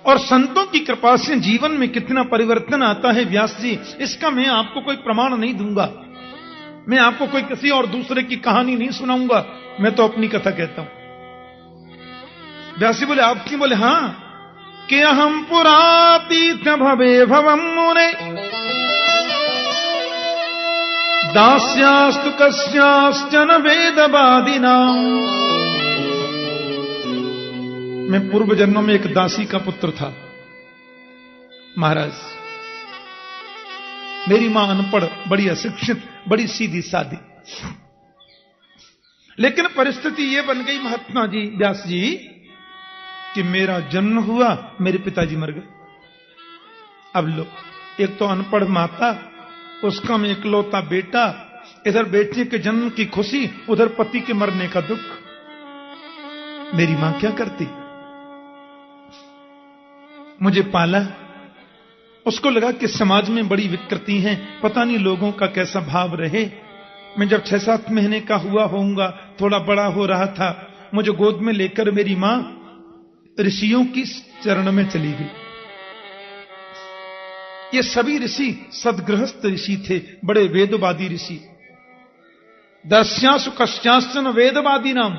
और संतों की कृपा से जीवन में कितना परिवर्तन आता है व्यास जी, इसका मैं आपको कोई प्रमाण नहीं दूंगा। मैं आपको कोई किसी और दूसरे की कहानी नहीं सुनाऊंगा, मैं तो अपनी कथा कहता हूं। व्यास जी बोले आप क्यों? बोले हां कि हम पुरातीत भवे भवम मुने दास्यास्तु कस्याश्चन वेदवादिनाम। मैं पूर्व जन्मों में एक दासी का पुत्र था महाराज। मेरी मां अनपढ़, बड़ी अशिक्षित, बड़ी सीधी सादी, लेकिन परिस्थिति यह बन गई महात्मा जी, व्यास जी, कि मेरा जन्म हुआ, मेरे पिताजी मर गए। अब लो, एक तो अनपढ़ माता, उसका में इकलौता बेटा, इधर बेटे के जन्म की खुशी, उधर पति के मरने का दुख। मेरी मां क्या करती? मुझे पाला, उसको लगा कि समाज में बड़ी विकृति है, पता नहीं लोगों का कैसा भाव रहे। मैं जब 6-7 महीने का हुआ होऊंगा, थोड़ा बड़ा हो रहा था, मुझे गोद में लेकर मेरी मां ऋषियों की चरण में चली गई। ये सभी ऋषि सदगृहस्थ ऋषि थे, बड़े वेदवादी ऋषि। दस्यासु कश्याश्चन वेदवादी नाम।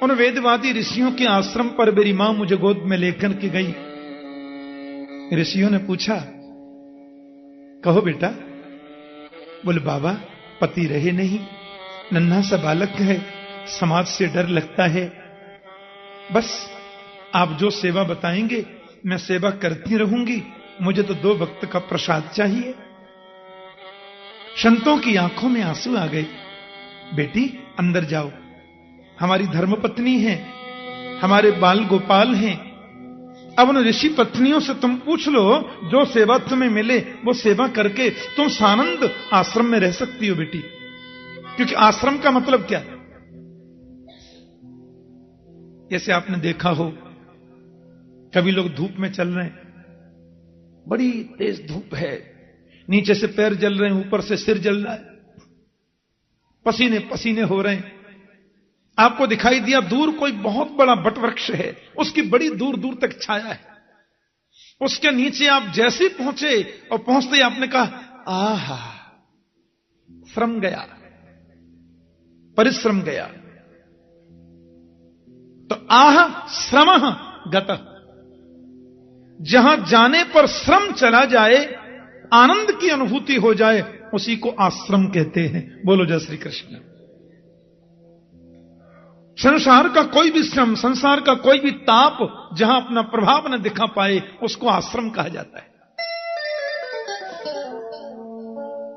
उन वेदवादी ऋषियों के आश्रम पर मेरी मां मुझे गोद में लेकर के गई। ऋषियों ने पूछा, कहो बेटा। बोले बाबा, पति रहे नहीं, नन्हा सा बालक है, समाज से डर लगता है, बस आप जो सेवा बताएंगे मैं सेवा करती रहूंगी, मुझे तो 2 वक्त का प्रसाद चाहिए। संतों की आंखों में आंसू आ गए। बेटी अंदर जाओ, हमारी धर्मपत्नी है, हमारे बाल गोपाल हैं। अब उन ऋषि पत्नियों से तुम पूछ लो, जो सेवा तुम्हें मिले वो सेवा करके तुम सानंद आश्रम में रह सकती हो बेटी। क्योंकि आश्रम का मतलब क्या है? जैसे आपने देखा हो, कभी लोग धूप में चल रहे हैं, बड़ी तेज धूप है, नीचे से पैर जल रहे हैं, ऊपर से सिर जल रहा है, पसीने पसीने हो रहे हैं। आपको दिखाई दिया दूर कोई बहुत बड़ा बटवृक्ष है, उसकी बड़ी दूर दूर तक छाया है, उसके नीचे आप जैसे पहुंचे और पहुंचते ही आपने कहा आहा, श्रम गया, परिश्रम गया। तो आह श्रमः गतः, जहां जाने पर श्रम चला जाए, आनंद की अनुभूति हो जाए, उसी को आश्रम कहते हैं। बोलो जय श्री कृष्ण। संसार का कोई भी श्रम, संसार का कोई भी ताप जहां अपना प्रभाव न दिखा पाए, उसको आश्रम कहा जाता है।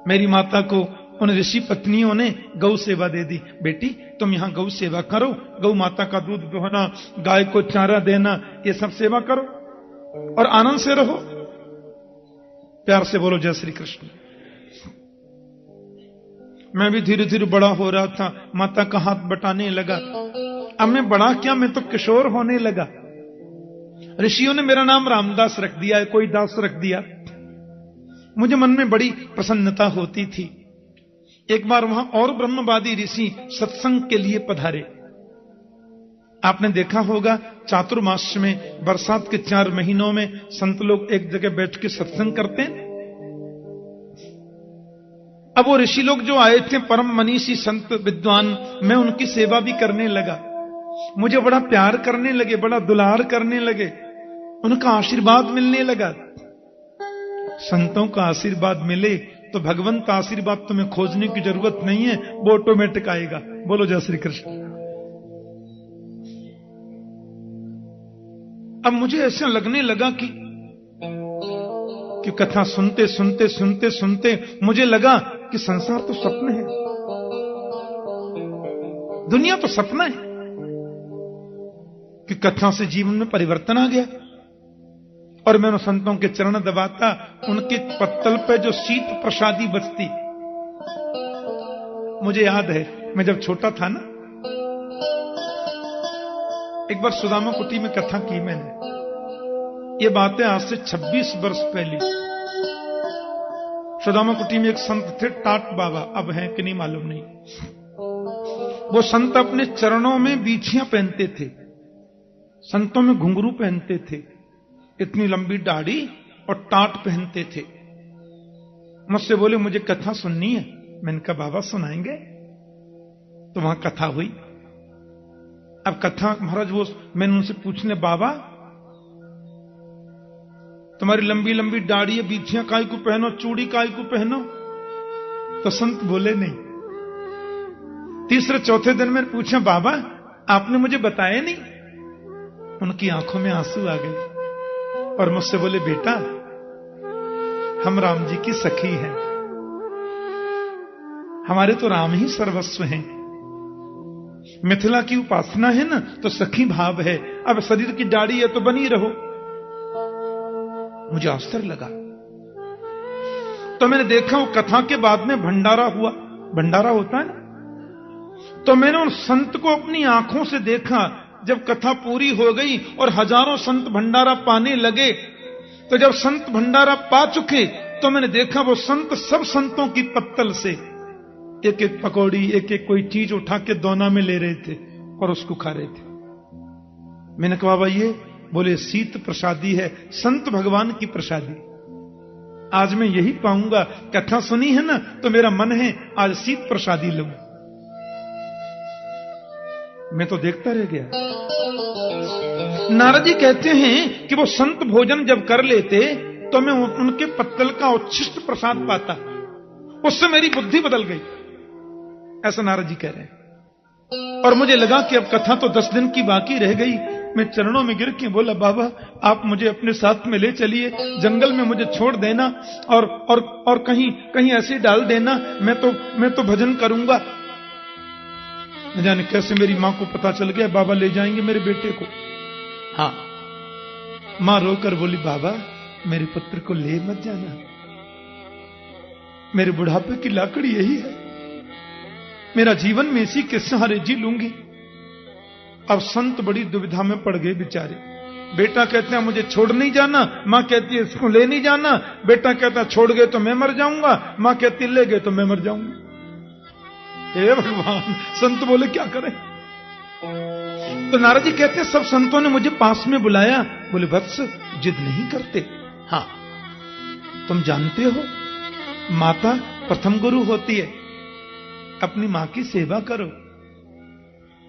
मेरी माता को उन ऋषि पत्नियों ने गौ सेवा दे दी। बेटी तुम यहां गौ सेवा करो, गौ माता का दूध दोहना, गाय को चारा देना, ये सब सेवा करो और आनंद से रहो। प्यार से बोलो जय श्री कृष्ण। मैं भी धीरे धीरे बड़ा हो रहा था, माता का हाथ बटाने लगा। अब मैं बड़ा क्या, मैं तो किशोर होने लगा। ऋषियों ने मेरा नाम रामदास रख दिया है, कोई दास रख दिया। मुझे मन में बड़ी प्रसन्नता होती थी। एक बार वहां और ब्रह्मवादी ऋषि सत्संग के लिए पधारे। आपने देखा होगा चातुर्मास में, बरसात के 4 महीनों में संत लोग एक जगह बैठ के सत्संग करते हैं। अब वो ऋषि लोग जो आए थे, परम मनीषी संत विद्वान, मैं उनकी सेवा भी करने लगा। मुझे बड़ा प्यार करने लगे, बड़ा दुलार करने लगे, उनका आशीर्वाद मिलने लगा। संतों का आशीर्वाद मिले तो भगवंत आशीर्वाद तुम्हें खोजने की जरूरत नहीं है, वो ऑटोमेटिक आएगा। बोलो जय श्री कृष्ण। अब मुझे ऐसा लगने लगा कि कथा सुनते सुनते सुनते सुनते मुझे लगा कि संसार तो सपने है, दुनिया तो सपना है। कि कथा से जीवन में परिवर्तन आ गया और मैं उन संतों के चरण दबाता, उनके पत्तल पे जो शीत प्रसादी बचती। मुझे याद है मैं जब छोटा था ना, एक बार सुदामा कुटी में कथा की मैंने। ये बातें आज से 26 वर्ष पहले। सुदामा कुटी में एक संत थे, टाट बाबा, अब हैं कि नहीं मालूम नहीं। वो संत अपने चरणों में बीछियां पहनते थे संतों में घुंघरू पहनते थे, इतनी लंबी दाढ़ी और टाट पहनते थे। मुझसे बोले मुझे कथा सुननी है। मैंने कहा बाबा सुनाएंगे। तो वहां कथा हुई। अब कथा महाराज वो मैंने उनसे पूछने, बाबा तुम्हारी लंबी लंबी दाढ़ी है, बीथियां काय को पहनो, चूड़ी काय को पहनो? तो संत बोले नहीं। तीसरे चौथे दिन मैंने पूछा, बाबा आपने मुझे बताया नहीं? उनकी आंखों में आंसू आ गए और मुझसे बोले, बेटा हम राम जी की सखी हैं, हमारे तो राम ही सर्वस्व हैं। मिथिला की उपासना है ना, तो सखी भाव है। अब शरीर की दाढ़ी है तो बनी रहो। मुझे आश्चर्य लगा। तो मैंने देखा वो कथा के बाद में भंडारा हुआ। भंडारा होता है ना, तो मैंने उन संत को अपनी आंखों से देखा। जब कथा पूरी हो गई और हजारों संत भंडारा पाने लगे, तो जब संत भंडारा पा चुके तो मैंने देखा वो संत सब संतों की पत्तल से एक एक पकौड़ी, एक एक कोई चीज उठा के दोना में ले रहे थे और उसको खा रहे थे। मैंने कहा बाबा ये? बोले शीत प्रसादी है, संत भगवान की प्रसादी। आज मैं यही पाऊंगा। कथा सुनी है ना, तो मेरा मन है आज शीत प्रसादी लूं। मैं तो देखता रह गया। नारद जी कहते हैं कि वो संत भोजन जब कर लेते तो मैं उनके पत्तल का उच्छिष्ट प्रसाद पाता, उससे मेरी बुद्धि बदल गई, ऐसा नारद जी कह रहे हैं। और मुझे लगा कि अब कथा तो 10 दिन की बाकी रह गई। मैं चरणों में गिर के बोला, बाबा आप मुझे अपने साथ में ले चलिए, जंगल में मुझे छोड़ देना और कहीं ऐसे डाल देना, मैं तो भजन करूंगा। न जाने कैसे मेरी मां को पता चल गया, बाबा ले जाएंगे मेरे बेटे को। हाँ, मां रोकर बोली, बाबा मेरे पुत्र को ले मत जाना, मेरे बुढ़ापे की लाकड़ी यही है, मेरा जीवन में इसी के सहारे जी लूंगी। अब संत बड़ी दुविधा में पड़ गए बेचारे। बेटा कहते हैं मुझे छोड़ नहीं जाना, मां कहती है इसको ले नहीं जाना। बेटा कहता छोड़ गए तो मैं मर जाऊंगा, मां कहती ले गए तो मैं मर जाऊंगा। हे भगवान, संत बोले क्या करें? तो नारद जी कहते हैं सब संतों ने मुझे पास में बुलाया। बोले वत्स जिद नहीं करते। हाँ तुम जानते हो माता प्रथम गुरु होती है, अपनी मां की सेवा करो।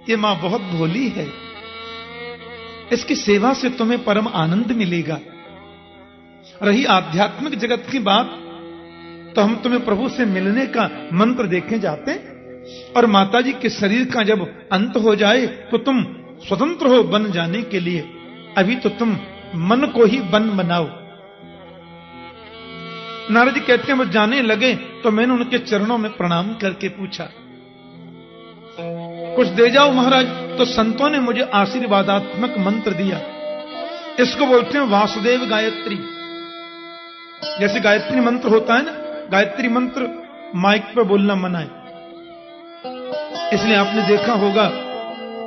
ये मां बहुत भोली है, इसकी सेवा से तुम्हें परम आनंद मिलेगा। रही आध्यात्मिक जगत की बात, तो हम तुम्हें प्रभु से मिलने का मंत्र देखने जाते हैं, और माताजी के शरीर का जब अंत हो जाए तो तुम स्वतंत्र हो बन जाने के लिए। अभी तो तुम मन को ही बन बनाओ। नारद जी कहते हैं वो जाने लगे तो मैंने उनके चरणों में प्रणाम करके पूछा, कुछ दे जाओ महाराज। तो संतों ने मुझे आशीर्वादात्मक मंत्र दिया। इसको बोलते हैं वासुदेव गायत्री। जैसे गायत्री मंत्र होता है ना, गायत्री मंत्र माइक पे बोलना मना है, इसलिए आपने देखा होगा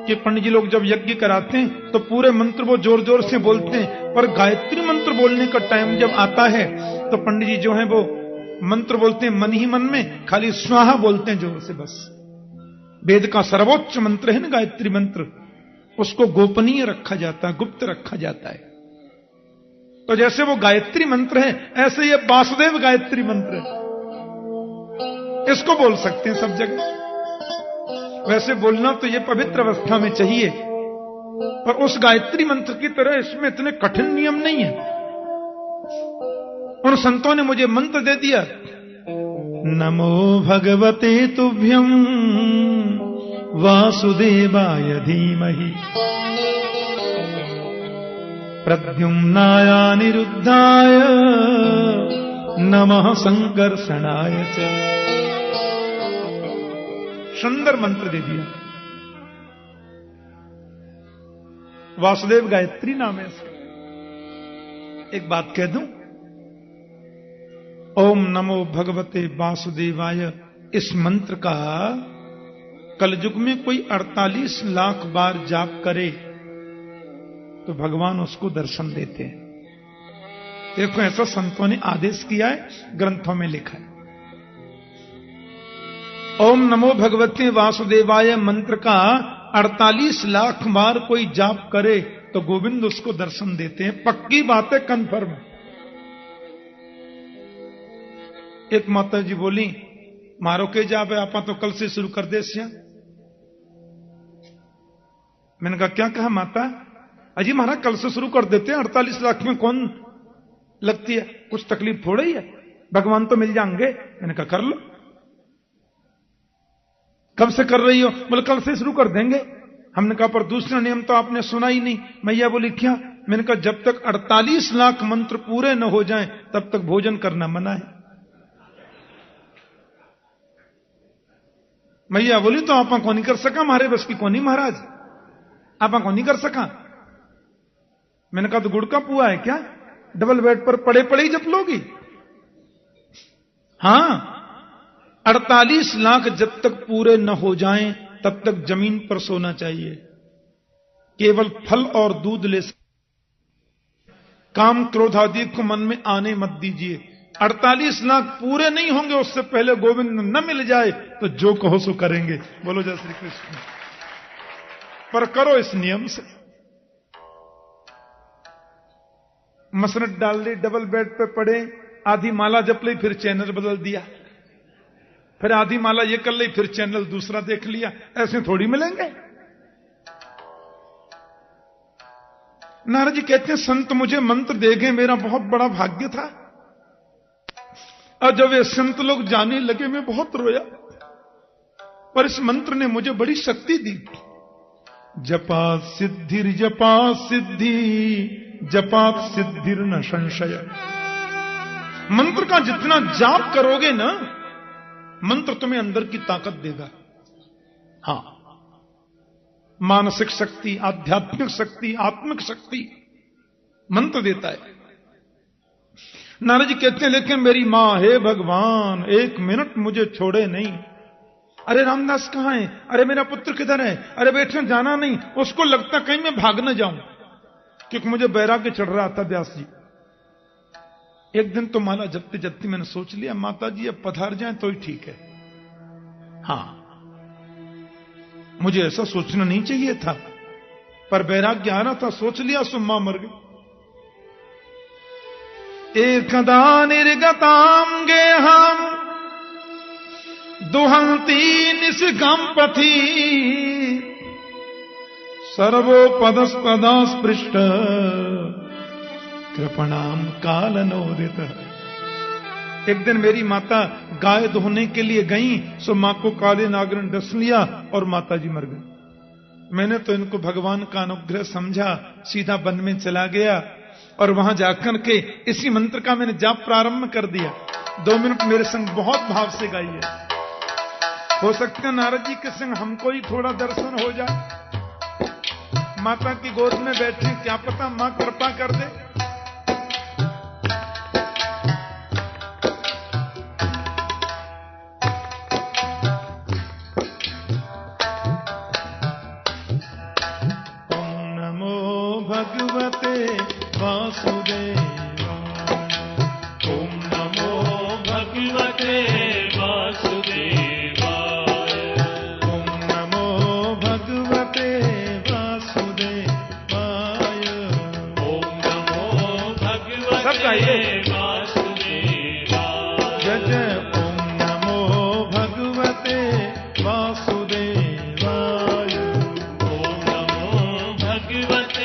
कि पंडित जी लोग जब यज्ञ कराते हैं तो पूरे मंत्र वो जोर जोर से बोलते हैं, पर गायत्री मंत्र बोलने का टाइम जब आता है तो पंडित जी जो है वो मंत्र बोलते हैं मन ही मन में, खाली स्वाहा बोलते हैं जोर से बस। वेद का सर्वोच्च मंत्र है ना गायत्री मंत्र, उसको गोपनीय रखा जाता है, गुप्त रखा जाता है। तो जैसे वो गायत्री मंत्र है, ऐसे ये वासुदेव गायत्री मंत्र है, इसको बोल सकते हैं सब जगह। वैसे बोलना तो ये पवित्र अवस्था में चाहिए, पर उस गायत्री मंत्र की तरह इसमें इतने कठिन नियम नहीं है। उन संतों ने मुझे मंत्र दे दिया, नमो भगवते तुभ्यं वासुदेवाय धीमहि प्रद्युम्नाय अनिरुद्धाय नमः संकर्षणाय च। सुंदर मंत्र दे दिया। वासुदेव गायत्री नाम है इसका। एक बात कह दूं, ओम नमो भगवते वासुदेवाय, इस मंत्र का कलयुग में कोई 48 लाख बार जाप करे तो भगवान उसको दर्शन देते हैं। देखो ऐसा संतों ने आदेश किया है, ग्रंथों में लिखा है। ओम नमो भगवते वासुदेवाय मंत्र का 48 लाख बार कोई जाप करे तो गोविंद उसको दर्शन देते हैं। पक्की बात है, कन्फर्म। एक माता जी बोली, मारो के जावे आपा तो कल से शुरू कर दे सिया। मैंने कहा क्या कहा माता? अजी महाराज कल से शुरू कर देते हैं, 48 लाख में कौन लगती है, कुछ तकलीफ थोड़ी है, भगवान तो मिल जाएंगे। मैंने कहा कर लो। कब से कर रही हो? बोले कल से शुरू कर देंगे। हमने कहा पर दूसरा नियम तो आपने सुना ही नहीं। मैया बोली क्या? मैंने कहा जब तक 48 लाख मंत्र पूरे न हो जाएं तब तक भोजन करना मना है। मैया बोली तो आपा को नहीं कर सका, हमारे बस की कौन ही महाराज, आपा को नहीं कर सका। मैंने कहा तो गुड़ का पुआ है क्या, डबल बेड पर पड़े पड़े ही जप लोगी? हां, 48 लाख जब तक पूरे न हो जाएं तब तक जमीन पर सोना चाहिए, केवल फल और दूध ले। काम क्रोध आदि को मन में आने मत दीजिए। 48 लाख पूरे नहीं होंगे उससे पहले गोविंद न मिल जाए तो जो कहो सो करेंगे। बोलो जय श्री कृष्ण। पर करो इस नियम से। मसरत डाल ली, डबल बेड पे पड़े, आधी माला जप ली, फिर चैनल बदल दिया, फिर आधी माला ये कर ली, फिर चैनल दूसरा देख लिया। ऐसे थोड़ी मिलेंगे। नारद जी कहते हैं संत मुझे मंत्र दे गए, मेरा बहुत बड़ा भाग्य था। और जब ये संत लोग जाने लगे मैं बहुत रोया, पर इस मंत्र ने मुझे बड़ी शक्ति दी। जपा सिद्धिर जपा सिद्धि, जपात सिद्धिर न संशय। मंत्र का जितना जाप करोगे ना, मंत्र तुम्हें अंदर की ताकत देगा। हां, मानसिक शक्ति, आध्यात्मिक शक्ति, आत्मिक शक्ति मंत्र देता है। नारद जी कहते हैं लेकिन मेरी मां, हे भगवान एक मिनट मुझे छोड़े नहीं। अरे रामदास कहां है? अरे मेरा पुत्र किधर है? अरे बैठने जाना नहीं। उसको लगता कहीं मैं भाग न जाऊं, क्योंकि मुझे बैराग्य चढ़ रहा था। व्यास जी एक दिन तो माला जपते जपते मैंने सोच लिया माता जी अब पधार जाएं तो ही ठीक है। हां, मुझे ऐसा सोचना नहीं चाहिए था, पर बैराग्य आ रहा था, सोच लिया सो मां मर गई। एकदा निर्गतां गेहं दुहंती निस्गम्पथि, सर्वोपदस्पदा स्पृष्ट कृपणाम कालनोदित। एक दिन मेरी माता गाय धोने के लिए गई, सो मां को काले नाग ने डस लिया और माता जी मर गई। मैंने तो इनको भगवान का अनुग्रह समझा, सीधा वन में चला गया और वहां जाकर के इसी मंत्र का मैंने जाप प्रारंभ कर दिया। 2 मिनट मेरे संग बहुत भाव से गाइए। हो सकता है नारद जी के संग हमको ही थोड़ा दर्शन हो जाए। माता की गोद में बैठे, क्या पता मां कृपा कर दे। भगवते वासुदेवाय, ओम नमो भगवते वासुदेवाय, ओम नमो भगवते वासुदेवाय, ओम नमो भगवते वासुदेवाय, जय जय ओम नमो भगवते वासुदेवाय, ओम नमो भगवते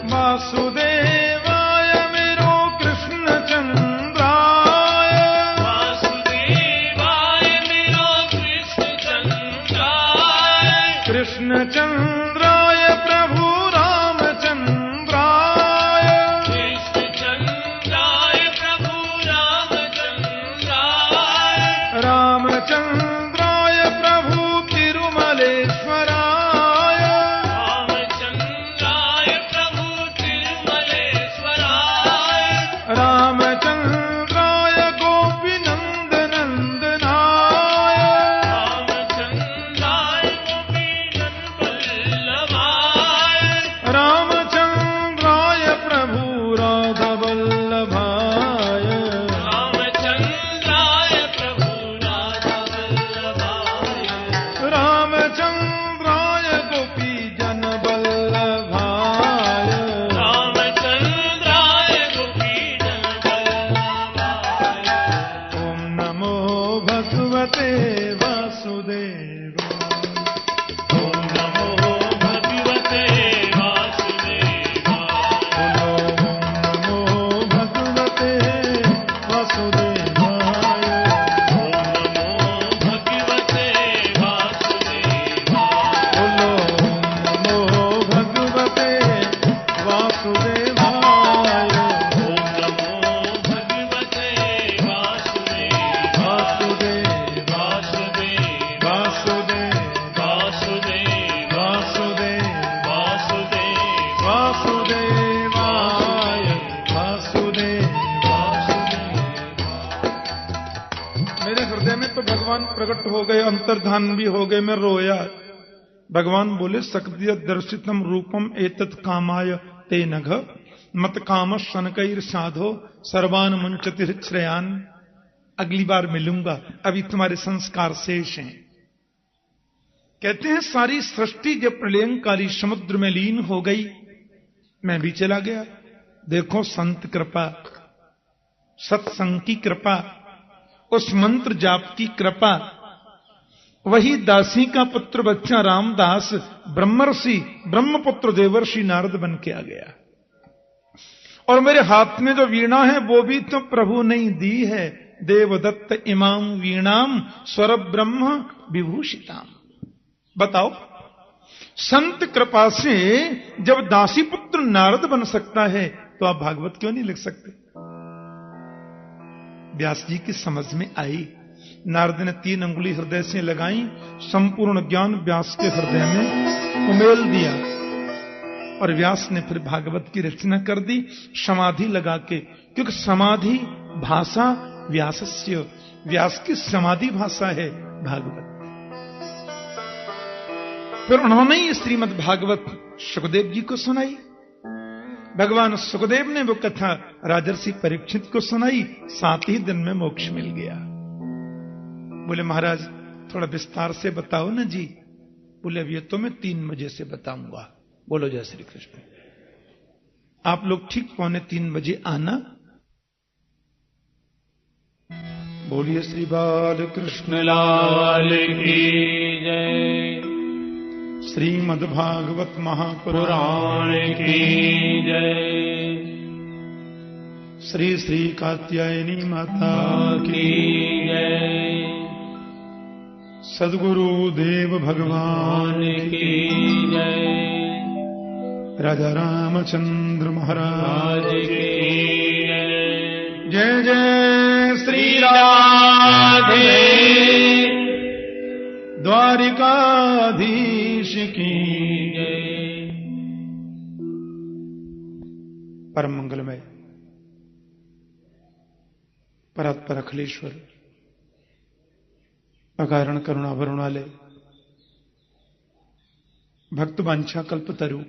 वासुदेवाय भगवान प्रकट हो गए, अंतर्धान भी हो गए, मैं रोया। भगवान बोले सक्रिय दर्शितम रूपम एतत् कामाय ते नघ मत काम शनकैर साधो सर्वान मुंचति श्रेयान। अगली बार मिलूंगा, अभी तुम्हारे संस्कार शेष हैं। कहते हैं सारी सृष्टि जब प्रलयंकाली समुद्र में लीन हो गई, मैं भी चला गया। देखो संत कृपा, सत्संग की कृपा, उस मंत्र जाप की कृपा। वही दासी का पुत्र बच्चा रामदास ब्रह्मर्षि ब्रह्मपुत्र देवर्षि नारद बन के आ गया। और मेरे हाथ में जो वीणा है वो भी तो प्रभु ने दी है। देवदत्त इमाम वीणाम स्वर ब्रह्म विभूषिताम। बताओ, संत कृपा से जब दासी पुत्र नारद बन सकता है तो आप भागवत क्यों नहीं लिख सकते? व्यास जी की समझ में आई। नारद ने 3 अंगुली हृदय से लगाई, संपूर्ण ज्ञान व्यास के हृदय में उमेल दिया और व्यास ने फिर भागवत की रचना कर दी समाधि लगा के। क्योंकि समाधि भाषा व्यासस्य, व्यास की समाधि भाषा है भागवत। फिर उन्होंने ही श्रीमद् भागवत सुखदेव जी को सुनाई। भगवान सुखदेव ने वो कथा राजर्षि परीक्षित को सुनाई, 7 ही दिन में मोक्ष मिल गया। बोले महाराज थोड़ा विस्तार से बताओ ना जी। बोले अब ये तो मैं 3 बजे से बताऊंगा। बोलो जय श्री कृष्ण। आप लोग ठीक 2:45 बजे आना। बोलिए श्री बाल कृष्ण लाल की जय। श्रीमद् भागवत महापुराण पुराण की जय। श्री श्री कात्यायनी माता की जय। सद्गुरु देव भगवान की जय। राजा रामचंद्र महाराज की जय जय श्री राधे। द्वारिकाधीश की जय। परम मंगलमय परात्पर अखिलेश्वर अकारण करुणा वरुणालय भक्त वांछा कल्प तरु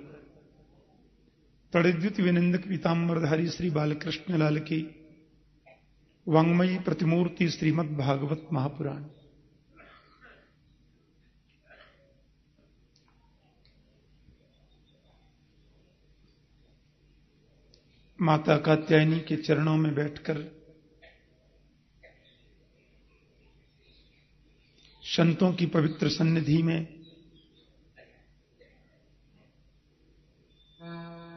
तड़िद्युत विनिंदक पीताम्बरधारी श्री बालकृष्ण लाल की वांग्मयी प्रतिमूर्ति श्रीमद् भागवत महापुराण। माता कात्यायनी के चरणों में बैठकर संतों की पवित्र सन्निधि में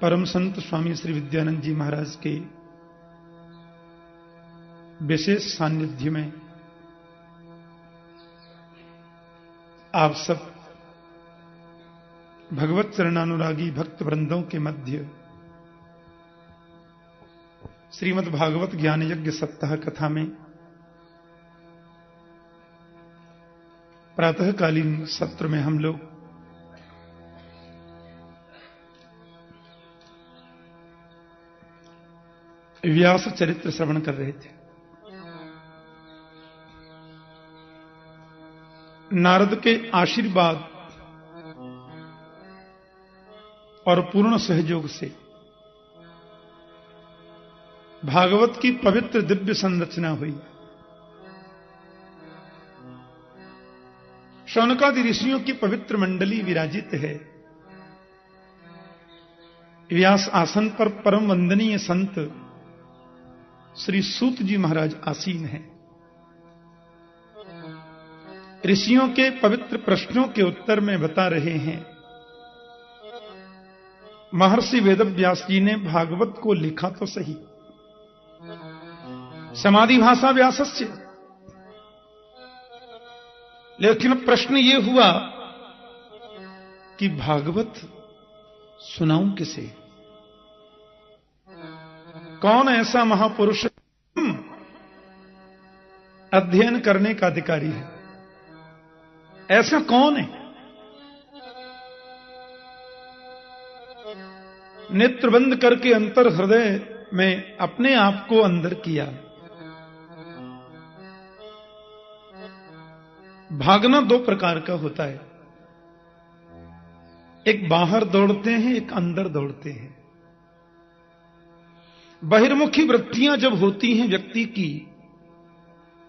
परम संत स्वामी श्री विद्यानंद जी महाराज के विशेष सानिध्य में आप सब भगवत चरणानुरागी भक्त वृंदों के मध्य श्रीमद् भागवत ज्ञान यज्ञ सप्ताह कथा में प्रातःकालीन सत्र में हम लोग व्यास चरित्र श्रवण कर रहे थे। नारद के आशीर्वाद और पूर्ण सहयोग से भागवत की पवित्र दिव्य संरचना हुई। शौनकादि ऋषियों की पवित्र मंडली विराजित है। व्यास आसन पर परम वंदनीय संत श्री सूत जी महाराज आसीन हैं। ऋषियों के पवित्र प्रश्नों के उत्तर में बता रहे हैं। महर्षि वेदव्यास जी ने भागवत को लिखा तो सही, समाधि भाषा व्यासस्य, लेकिन प्रश्न ये हुआ कि भागवत सुनाऊं किसे? कौन ऐसा महापुरुष अध्ययन करने का अधिकारी है? ऐसा कौन है? नेत्र बंद करके अंतर हृदय में अपने आप को अंदर किया भागना दो प्रकार का होता है, एक बाहर दौड़ते हैं, एक अंदर दौड़ते हैं। बहिर्मुखी वृत्तियां जब होती हैं व्यक्ति की,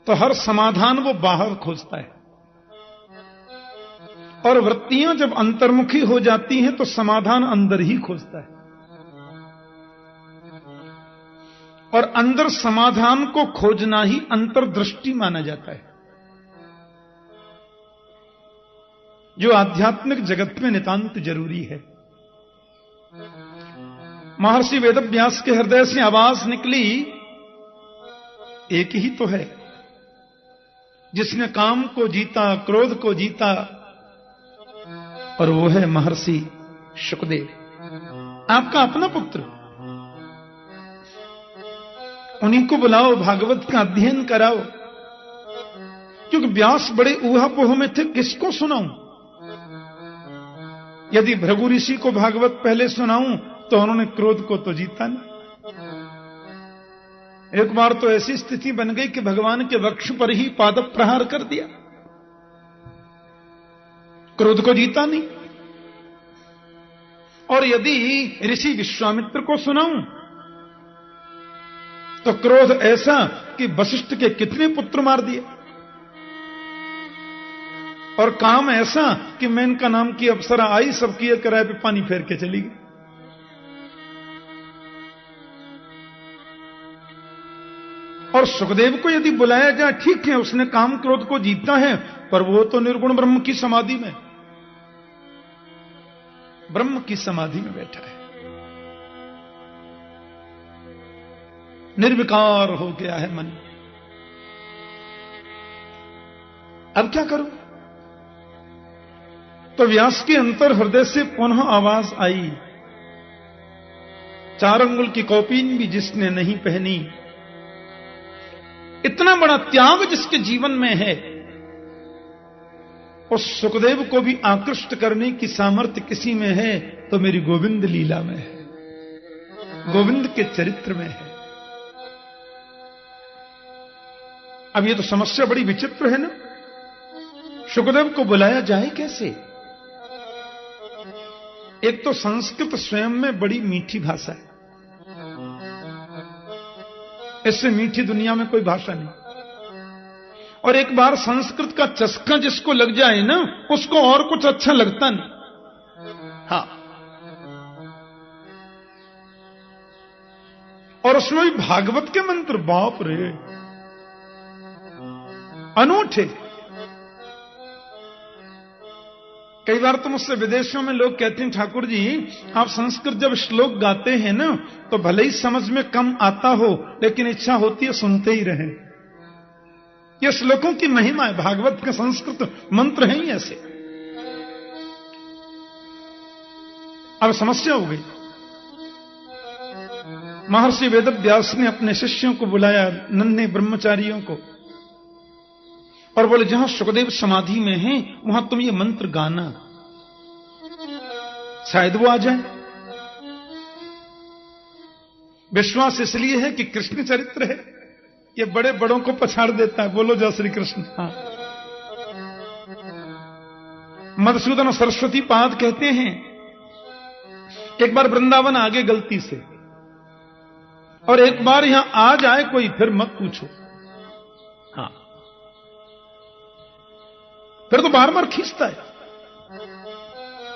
तो हर समाधान वो बाहर खोजता है, और वृत्तियां जब अंतर्मुखी हो जाती हैं तो समाधान अंदर ही खोजता है। और अंदर समाधान को खोजना ही अंतर्दृष्टि माना जाता है, जो आध्यात्मिक जगत में नितांत जरूरी है। महर्षि वेदव्यास के हृदय से आवाज निकली, एक ही तो है जिसने काम को जीता, क्रोध को जीता, और वो है महर्षि शुकदेव, आपका अपना पुत्र। उन्हीं को बुलाओ, भागवत का अध्ययन कराओ। क्योंकि व्यास बड़े ऊहापोह में थे, किसको सुनाऊं? यदि भृगु ऋषि को भागवत पहले सुनाऊं तो उन्होंने क्रोध को तो जीता नहीं। एक बार तो ऐसी स्थिति बन गई कि भगवान के वक्ष पर ही पाद प्रहार कर दिया, क्रोध को जीता नहीं। और यदि ऋषि विश्वामित्र को सुनाऊं तो क्रोध ऐसा कि वशिष्ठ के कितने पुत्र मार दिए, और काम ऐसा कि मेनका नाम की अप्सरा आई, सबकी एक किराए पे पानी फेर के चली गई। और सुखदेव को यदि बुलाया जाए, ठीक है उसने काम क्रोध को जीता है, पर वो तो निर्गुण ब्रह्म की समाधि में, ब्रह्म की समाधि में बैठा है, निर्विकार हो गया है मन। अब क्या करूं? तो व्यास के अंतर हृदय से पुनः आवाज आई, 4 अंगुल की कौपीन भी जिसने नहीं पहनी, इतना बड़ा त्याग जिसके जीवन में है, उस सुखदेव को भी आकृष्ट करने की सामर्थ्य किसी में है तो मेरी गोविंद लीला में है, गोविंद के चरित्र में है। अब ये तो समस्या बड़ी विचित्र है ना, सुखदेव को बुलाया जाए कैसे? एक तो संस्कृत स्वयं में बड़ी मीठी भाषा है, इससे मीठी दुनिया में कोई भाषा नहीं। और एक बार संस्कृत का चस्का जिसको लग जाए ना, उसको और कुछ अच्छा लगता नहीं। हाँ, और उसमें भी भागवत के मंत्र, बाप रे, अनूठे। कई बार तो मुझसे विदेशों में लोग कहते हैं, ठाकुर जी आप संस्कृत जब श्लोक गाते हैं ना, तो भले ही समझ में कम आता हो, लेकिन इच्छा होती है सुनते ही रहें। ये श्लोकों की महिमा है, भागवत के संस्कृत मंत्र हैं ही ऐसे। अब समस्या हो गई। महर्षि वेदव्यास ने अपने शिष्यों को बुलाया, नन्हे ब्रह्मचारियों को, और बोले जहां सुखदेव समाधि में हैं वहां तुम ये मंत्र गाना, शायद वो आ जाए। विश्वास इसलिए है कि कृष्ण चरित्र है, ये बड़े बड़ों को पछाड़ देता है। बोलो जय श्री कृष्ण। हाँ, मधुसूदन और सरस्वती पाद कहते हैं, एक बार वृंदावन आ गए गलती से, और एक बार यहां आ जाए कोई, फिर मत पूछो। हाँ, फिर तो बार बार खींचता है।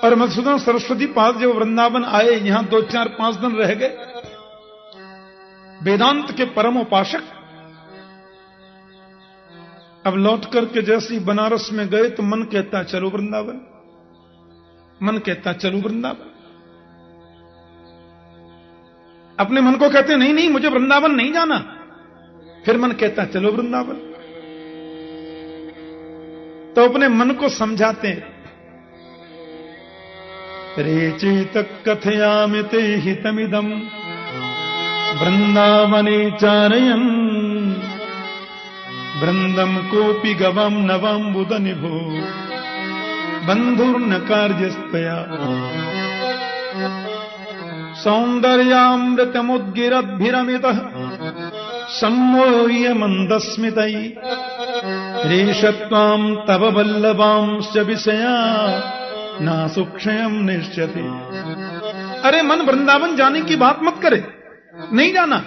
और मधुसूदन सरस्वती पाद जब वृंदावन आए, यहां 2, 4, 5 दिन रह गए। वेदांत के परम उपासक अब लौट करके जैसे ही बनारस में गए तो मन कहता चलो वृंदावन, मन कहता चलो वृंदावन। अपने मन को कहते नहीं नहीं मुझे वृंदावन नहीं जाना, फिर मन कहता चलो वृंदावन। तो अपने मन को समझाते हैं, रेचेत कथयामि ते हितमिदं वृंदावने चारयन् वृंदम कोपि गवां नवाम्बुद निभो बंधुर्न कार्यस्त्वया सौंदर्यामृतमुद्गिरद्भिरमितः सम्मोह्य मंदस्मितैः रेशत्वाम तव वल्लभांश्च विषया ना सुक्षयम निश्चते। अरे मन वृंदावन जाने की बात मत करे, नहीं जाना।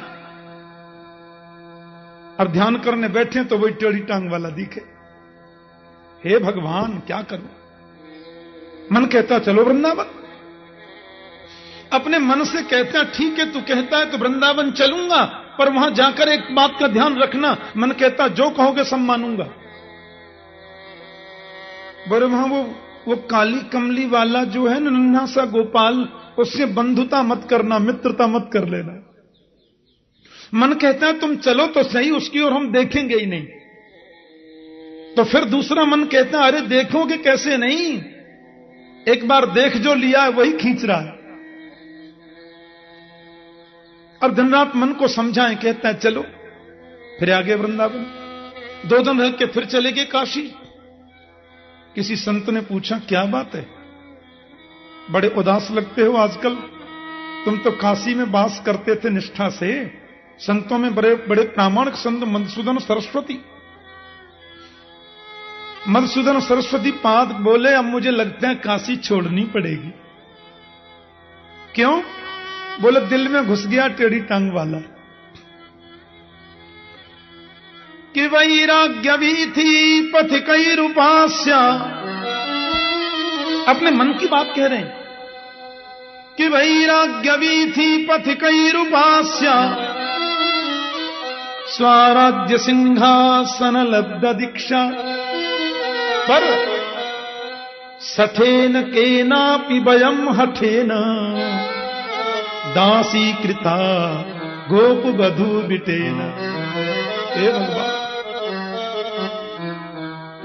और ध्यान करने बैठे तो वही टेढ़ी टांग वाला दिखे। हे भगवान क्या करूं? मन कहता चलो वृंदावन, अपने मन से कहते हैं ठीक है तू कहता है तो वृंदावन चलूंगा, पर वहां जाकर एक बात का ध्यान रखना। मन कहता जो कहोगे सब मानूंगा। बोले वहां वो काली कमली वाला जो है ना नन्हा सा गोपाल, उससे बंधुता मत करना, मित्रता मत कर लेना। मन कहता है तुम चलो तो सही, उसकी ओर हम देखेंगे ही नहीं। तो फिर दूसरा मन कहता है अरे देखोगे कैसे नहीं, एक बार देख जो लिया है वही खींच रहा है। अब दिन रात मन को समझाएं, कहता है चलो। फिर आगे वृंदावन 2 दिन रह के फिर चले गए काशी। किसी संत ने पूछा क्या बात है, बड़े उदास लगते हो आजकल, तुम तो काशी में वास करते थे निष्ठा से। संतों में बड़े बड़े प्रामाणिक संत मधुसूदन सरस्वती पाद बोले अब मुझे लगता है काशी छोड़नी पड़ेगी। क्यों? बोले दिल में घुस गया टेढ़ी टांग वाला। कि वैराग्य भी थी पथिकैरुपास्य, अपने मन की बात कह रहे हैं कि वैराग्य भी थी पथिकैरुपास्य, स्वराज्य सिंहासन लब्ध दीक्षा, पर सठेन केनापि वयम हठेन दासी कृता गोप बधू बिटेन।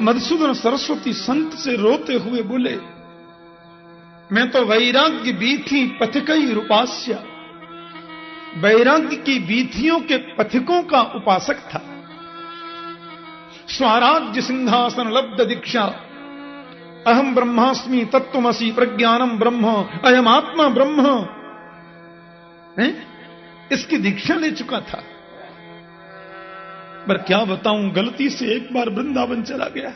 मधुसूदन सरस्वती संत से रोते हुए बोले मैं तो वैराग्य बीथी पथिकई रूपास्य, वैराग्य की बीथियों के पथिकों का उपासक था। स्वराज्य सिंहासन लब्ध दीक्षा, अहम ब्रह्मास्मि तत्त्वमसि प्रज्ञानम ब्रह्म अयम आत्मा ब्रह्म, इसकी दीक्षा ले चुका था। पर क्या बताऊं, गलती से एक बार वृंदावन चला गया।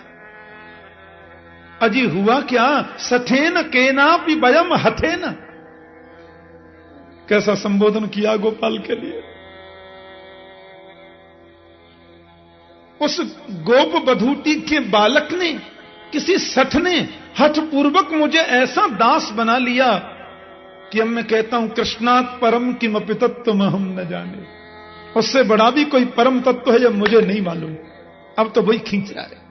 अजी हुआ क्या, सठेन केनापि वयम हठेन, कैसा संबोधन किया गोपाल के लिए। उस गोप बधूटी के बालक ने, किसी सठ ने हठ पूर्वक मुझे ऐसा दास बना लिया कि अब मैं कहता हूं कृष्णात् परम किमपि तत्त्वम हम न जाने, उससे बड़ा भी कोई परम तत्व है जब मुझे नहीं मालूम। अब तो वही खींच रहा है।